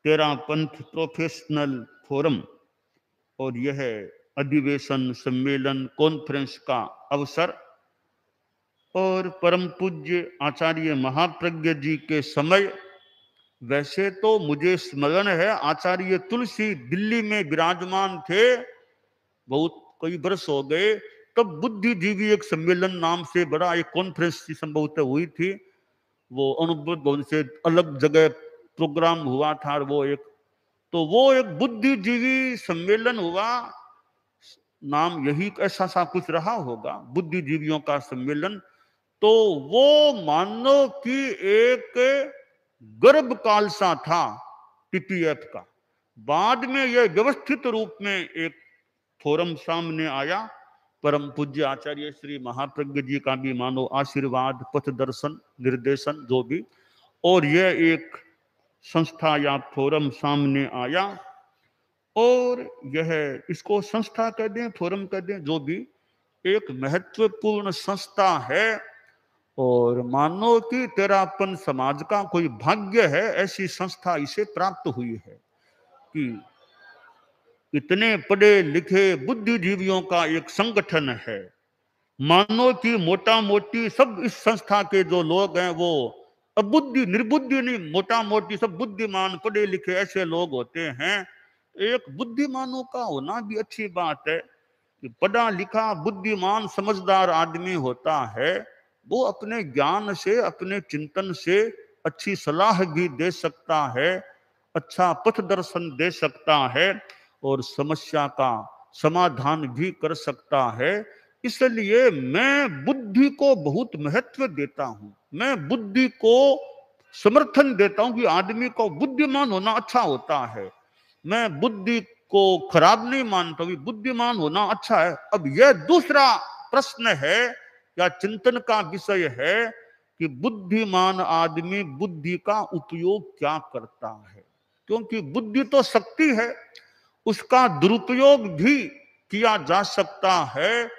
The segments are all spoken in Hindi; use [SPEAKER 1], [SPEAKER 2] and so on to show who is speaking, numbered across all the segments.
[SPEAKER 1] तेरा पंथ प्रोफेशनल फोरम और यह अधिवेशन, सम्मेलन, कॉन्फ्रेंस का अवसर और परम पूज्य आचार्य महाप्रज्ञ जी के समय, वैसे तो मुझे स्मरण है आचार्य तुलसी दिल्ली में विराजमान थे, बहुत कई वर्ष हो गए, तब बुद्धिजीवी एक सम्मेलन नाम से बड़ा एक कॉन्फ्रेंस संभवतः हुई थी, वो अनुभव भवन से अलग जगह प्रोग्राम हुआ था, और वो एक बुद्धिजीवी सम्मेलन हुआ, नाम यही ऐसा सा कुछ रहा होगा, बुद्धिजीवियों का सम्मेलन। तो वो मानो कि एक गर्भ काल सा था टीपीएफ का। बाद में यह व्यवस्थित रूप में एक फोरम सामने आया, परम पूज्य आचार्य श्री महाप्रज्ञ जी का भी मानो आशीर्वाद, पथ दर्शन, निर्देशन जो भी, और यह एक संस्था या फोरम सामने आया, और यह इसको संस्था कह दें, फोरम कह दें, जो भी, एक महत्वपूर्ण संस्था है। और मानो कि तेरापन समाज का कोई भाग्य है, ऐसी संस्था इसे प्राप्त हुई है कि इतने पढ़े लिखे बुद्धिजीवियों का एक संगठन है। मानो कि मोटा मोटी सब इस संस्था के जो लोग हैं वो अबुद्धि, निर्बुद्धि नहीं, मोटा मोटी सब बुद्धिमान पढ़े लिखे ऐसे लोग होते हैं। एक बुद्धिमानों का होना भी अच्छी बात है कि पढ़ा लिखा बुद्धिमान समझदार आदमी होता है, वो अपने ज्ञान से, अपने चिंतन से अच्छी सलाह भी दे सकता है, अच्छा पथ दर्शन दे सकता है, और समस्या का समाधान भी कर सकता है। इसलिए मैं बुद्धि को बहुत महत्व देता हूं, मैं बुद्धि को समर्थन देता हूं कि आदमी को बुद्धिमान होना अच्छा होता है। मैं बुद्धि को खराब नहीं मानता, बुद्धिमान होना अच्छा है। अब यह दूसरा प्रश्न है या चिंतन का विषय है कि बुद्धिमान आदमी बुद्धि का उपयोग क्या करता है, क्योंकि बुद्धि तो शक्ति है, उसका दुरुपयोग भी किया जा सकता है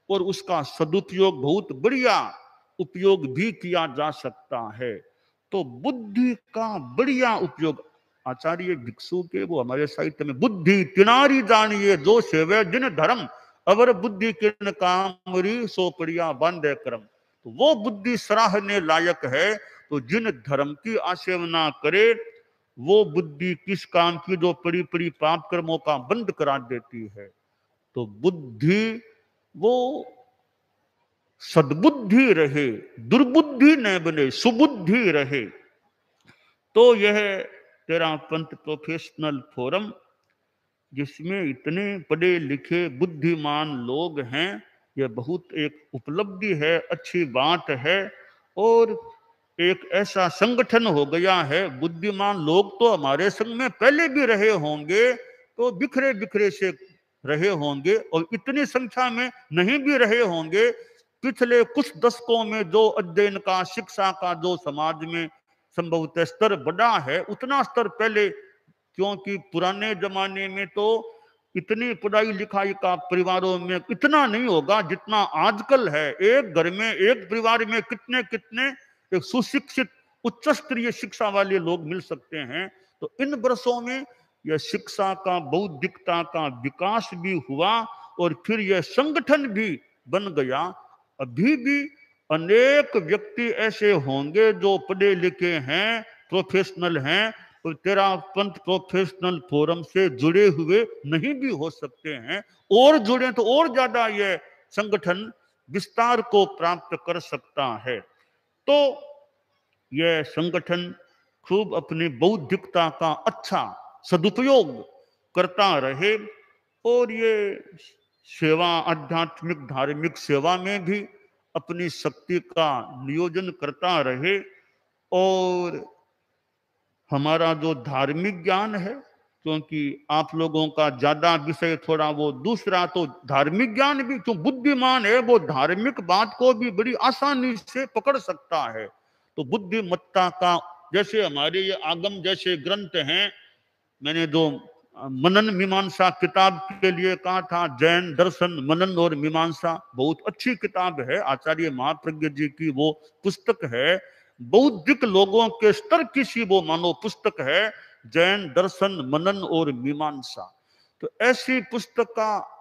[SPEAKER 1] और उसका सदुपयोग, बहुत बढ़िया उपयोग भी किया जा सकता है। तो बुद्धि का बढ़िया उपयोग, आचार्य भिक्षु के वो हमारे साहित्य में, बुद्धि तिनारी जानिए जो सेवे जिन धर्म, अवर बुद्धि किन कामरी सो पड़िया बांधे क्रम। तो वो बुद्धि सराहने लायक है, तो जिन धर्म की आसेवना करे वो बुद्धि किस काम की, जो पड़ी पड़ी पाप कर्मों का बंद करा देती है। तो बुद्धि वो सद्बुद्धि रहे, दुर्बुद्धि न बने, सुबुद्धि रहे। तो यह तेरा पंथ प्रोफेशनल फोरम, जिसमें इतने पढ़े लिखे बुद्धिमान लोग हैं, यह बहुत एक उपलब्धि है, अच्छी बात है। और एक ऐसा संगठन हो गया है, बुद्धिमान लोग तो हमारे संग में पहले भी रहे होंगे, तो बिखरे बिखरे से रहे होंगे, और इतनी संख्या में नहीं भी रहे होंगे। पिछले कुछ दशकों में जो अध्ययन का, शिक्षा का जो समाज में संभवतः स्तर बढ़ा है, उतना स्तर पहले, क्योंकि पुराने जमाने में तो इतनी पढ़ाई लिखाई का परिवारों में इतना नहीं होगा जितना आजकल है। एक घर में, एक परिवार में कितने कितने एक सुशिक्षित उच्च स्तरीय शिक्षा वाले लोग मिल सकते हैं। तो इन वर्षों में यह शिक्षा का, बौद्धिकता का विकास भी हुआ, और फिर यह संगठन भी बन गया। अभी भी अनेक व्यक्ति ऐसे होंगे जो पढ़े लिखे हैं, प्रोफेशनल हैं, और तेरा पंथ प्रोफेशनल फोरम से जुड़े हुए नहीं भी हो सकते हैं, और जुड़े तो और ज्यादा यह संगठन विस्तार को प्राप्त कर सकता है। तो यह संगठन खूब अपनी बौद्धिकता का अच्छा सदुपयोग करता रहे, और ये सेवा, आध्यात्मिक धार्मिक सेवा में भी अपनी शक्ति का नियोजन करता रहे। और हमारा जो धार्मिक ज्ञान है, क्योंकि आप लोगों का ज्यादा विषय थोड़ा वो दूसरा, तो धार्मिक ज्ञान भी, जो बुद्धिमान है वो धार्मिक बात को भी बड़ी आसानी से पकड़ सकता है। तो बुद्धिमत्ता का, जैसे हमारे ये आगम जैसे ग्रंथ हैं, मैंने जो मनन मीमांसा किताब के लिए कहा था, जैन दर्शन मनन और मीमांसा बहुत अच्छी किताब है, आचार्य महाप्रज्ञ जी की वो पुस्तक है। बौद्धिक लोगों के स्तर की सी वो मानो पुस्तक है, जैन दर्शन मनन और मीमांसा। तो ऐसी पुस्तक का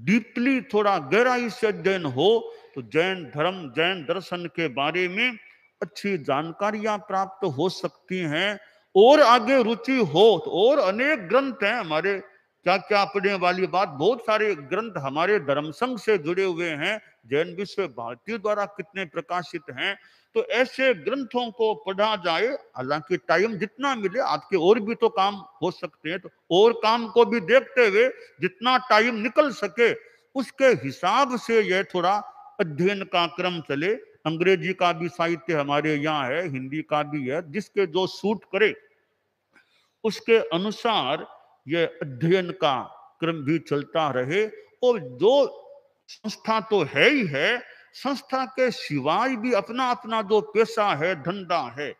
[SPEAKER 1] डीपली थोड़ा गहराई से अध्ययन हो तो जैन धर्म जैन दर्शन के बारे में अच्छी जानकारियां प्राप्त हो सकती हैं। और आगे रुचि हो तो और अनेक ग्रंथ हैं हमारे, क्या क्या पढ़ने वाली बात, बहुत सारे ग्रंथ हमारे धर्म संघ से जुड़े हुए हैं, जैन विश्व भारती द्वारा कितने प्रकाशित हैं। तो ऐसे ग्रंथों को पढ़ा जाए, हालांकि टाइम जितना मिले, आपके और भी तो काम हो सकते हैं, तो और काम को भी देखते हुए जितना टाइम निकल सके उसके हिसाब से यह थोड़ा अध्ययन का क्रम चले। अंग्रेजी का भी साहित्य हमारे यहाँ है, हिंदी का भी है, जिसके जो सूट करे उसके अनुसार यह अध्ययन का क्रम भी चलता रहे। और जो संस्था तो है ही है, संस्था के सिवाय भी अपना अपना जो पेशा है, धंधा है,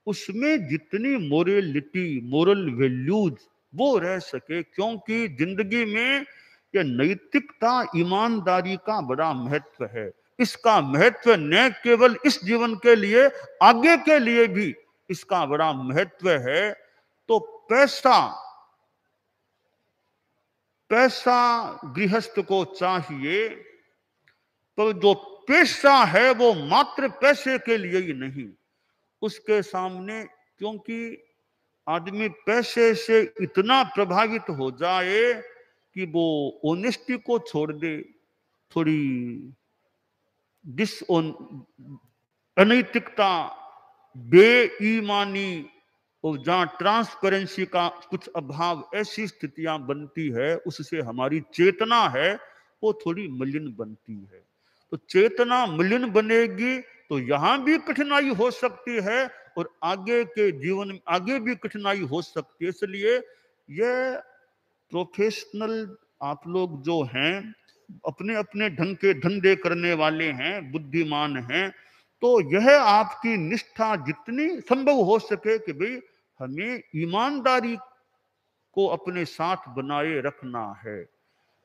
[SPEAKER 1] उसमें जितनी मोरलिटी मोरल वैल्यूज वो रह सके, क्योंकि जिंदगी में यह नैतिकता ईमानदारी का बड़ा महत्व है। इसका महत्व न केवल इस जीवन के लिए, आगे के लिए भी इसका बड़ा महत्व है। तो पैसा पैसा गृहस्थ को चाहिए, तो जो पेशा है वो मात्र पैसे के लिए ही नहीं, उसके सामने, क्योंकि आदमी पैसे से इतना प्रभावित हो जाए कि वो ऑनेस्टी को छोड़ दे, थोड़ी अनैतिकता, बेईमानी और जहां ट्रांसपेरेंसी का कुछ अभाव, ऐसी स्थितियां बनती है, उससे हमारी चेतना है वो थोड़ी मलिन बनती है। तो चेतना मलिन बनेगी तो यहां भी कठिनाई हो सकती है और आगे के जीवन में आगे भी कठिनाई हो सकती है। इसलिए यह प्रोफेशनल आप लोग जो हैं, अपने अपने ढंग के धंधे करने वाले हैं, बुद्धिमान हैं, तो यह आपकी निष्ठा जितनी संभव हो सके कि भाई हमें ईमानदारी को अपने साथ बनाए रखना है,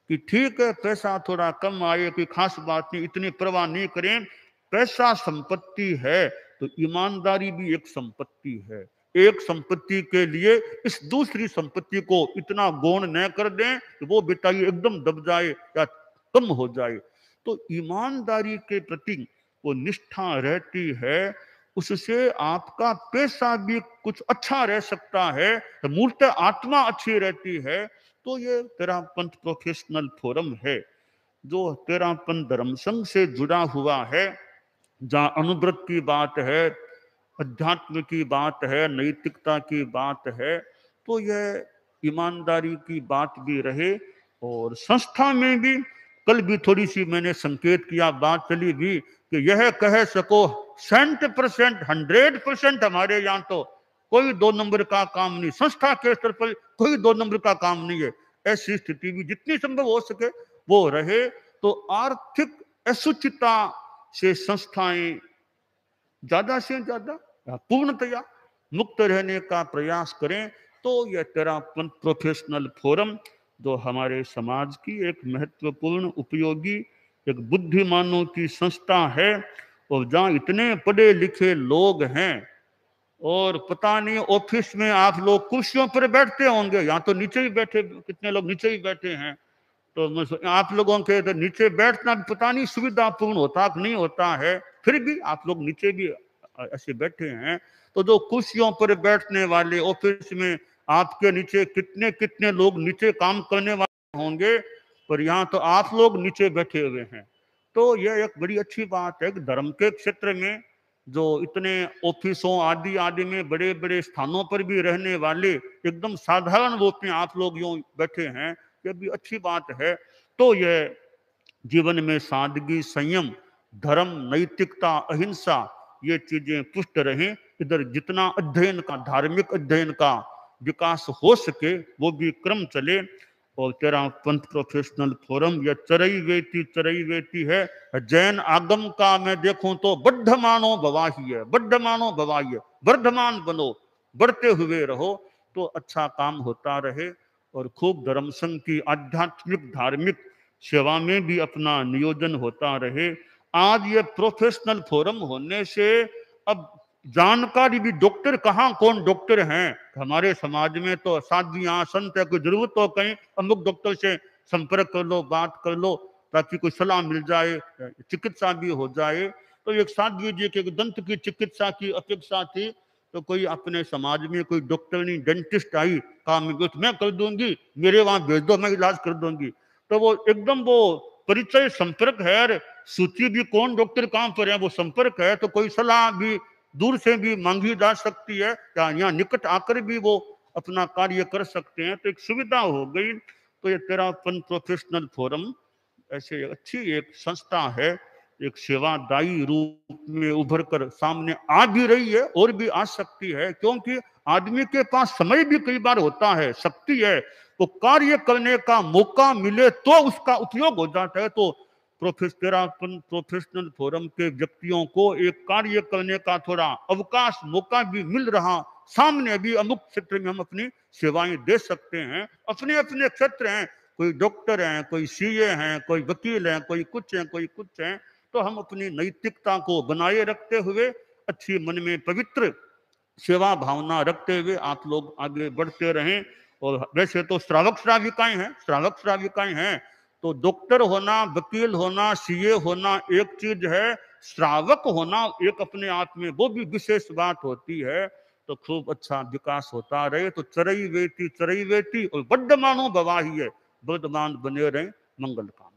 [SPEAKER 1] कि ठीक है पैसा थोड़ा कम आए कोई खास बात नहीं, इतनी परवाह नहीं करें, पैसा संपत्ति है तो ईमानदारी भी एक संपत्ति है। एक संपत्ति के लिए इस दूसरी संपत्ति को इतना गौण न कर दें कि वो बेटाई एकदम दब जाए या कम हो जाए। तो ईमानदारी के प्रति वो निष्ठा रहती है, उससे आपका पैसा भी कुछ अच्छा रह सकता है, तो मूलतः आत्मा अच्छी रहती है। तो ये तेरापंथ प्रोफेशनल फोरम है जो तेरापंथ धर्म संघ से जुड़ा हुआ है, जहाँ अनुव्रत की बात है, अध्यात्म की बात है, नैतिकता की बात है, तो यह ईमानदारी की बात भी रहे। और संस्था में भी कल भी थोड़ी सी मैंने संकेत किया, बात चली भी कि यह कह सको 100%, 100% हमारे यहाँ तो कोई 2 नंबर का काम नहीं, संस्था के स्तर पर कोई 2 नंबर का काम नहीं है। ऐसी स्थिति भी जितनी संभव हो सके वो रहे। तो आर्थिक असुचिता से संस्थाएं ज्यादा से ज्यादा पूर्णतया मुक्त रहने का प्रयास करें। तो यह तेरापंथ प्रोफेशनल फोरम जो हमारे समाज की एक महत्वपूर्ण उपयोगी एक बुद्धिमानों की संस्था है, और जहाँ इतने पढ़े लिखे लोग हैं, और पता नहीं ऑफिस में आप लोग कुर्सियों पर बैठते होंगे, यहाँ तो नीचे ही बैठे, कितने लोग नीचे ही बैठे हैं, तो आप लोगों के तो नीचे बैठना भी पता नहीं सुविधापूर्ण होता कि नहीं होता है, फिर भी आप लोग नीचे भी ऐसे बैठे हैं। तो जो कुर्सियों पर बैठने वाले, ऑफिस में आपके नीचे कितने कितने लोग नीचे काम करने वाले होंगे, पर यहाँ तो आप लोग नीचे बैठे हुए हैं। तो यह एक बड़ी अच्छी बात है कि धर्म के क्षेत्र में जो इतने ऑफिसों आदि आदि में बड़े बड़े स्थानों पर भी रहने वाले एकदम साधारण रूप में आप लोग यूं बैठे हैं, यह भी अच्छी बात है। तो यह जीवन में सादगी, संयम, धर्म, नैतिकता, अहिंसा, ये चीजें पुष्ट रहें। इधर जितना अध्ययन का, धार्मिक अध्ययन का विकास हो सके वो भी क्रम चले। और तेरापंथ प्रोफेशनल फोरम यह चरई वेती है। जैन आगम का मैं देखूं तो बद्धमानो भवाही है, बद्धमानो भवाही है, वर्धमान बनो, बढ़ते हुए रहो, तो अच्छा काम होता रहे। और खूब धर्म संघ की आध्यात्मिक धार्मिक सेवा में भी अपना नियोजन होता रहे। आज ये प्रोफेशनल फोरम होने से अब जानकारी भी, डॉक्टर कहाँ, कौन डॉक्टर हैं हमारे समाज में, तो साधुयां संत है, कोई जरूरत तो कहीं अमुक डॉक्टर से संपर्क कर लो, बात कर लो, ताकि कोई सलाह मिल जाए, चिकित्सा भी हो जाए। तो एक साध्वी जी के दंत की चिकित्सा की अपेक्षा थी, तो कोई अपने समाज में कोई डॉक्टर नहीं, डेंटिस्ट आई, कहा मैं कर दूंगी, मेरे वहां भेज दो, मैं इलाज कर दूंगी। तो वो एकदम वो परिचय संपर्क है, सूची भी कौन डॉक्टर कहाँ पर है वो संपर्क है, तो कोई सलाह भी दूर से भी मांगी जा सकती है, या यहाँ निकट आकर भी वो अपना कार्य कर सकते हैं, तो एक सुविधा हो गई। तो ये तेरापन प्रोफेशनल फोरम ऐसे अच्छी एक संस्था है, एक सेवादायी रूप में उभर कर सामने आ भी रही है और भी आ सकती है, क्योंकि आदमी के पास समय भी कई बार होता है, शक्ति है, तो कार्य करने का मौका मिले तो उसका उपयोग हो जाता है। तो तेरापन प्रोफेशनल फोरम के व्यक्तियों को एक कार्य करने का थोड़ा अवकाश, मौका भी मिल रहा, सामने भी अमुक क्षेत्र में हम अपनी सेवाएं दे सकते हैं। अपने अपने क्षेत्र हैं, कोई डॉक्टर हैं, कोई सीए हैं, कोई वकील हैं, कोई कुछ हैं, कोई कुछ हैं। तो हम अपनी नैतिकता को बनाए रखते हुए, अच्छी मन में पवित्र सेवा भावना रखते हुए आप लोग आगे बढ़ते रहें। और वैसे तो श्रावक श्राविकाएं हैं, श्रावक श्राविकाएं हैं, तो डॉक्टर होना, वकील होना, सीए होना एक चीज है, श्रावक होना एक अपने आप में वो भी विशेष बात होती है। तो खूब अच्छा विकास होता रहे। तो चरई वेती और वर्धमानो गवाही है, वर्धमान बने रहे। मंगल काम।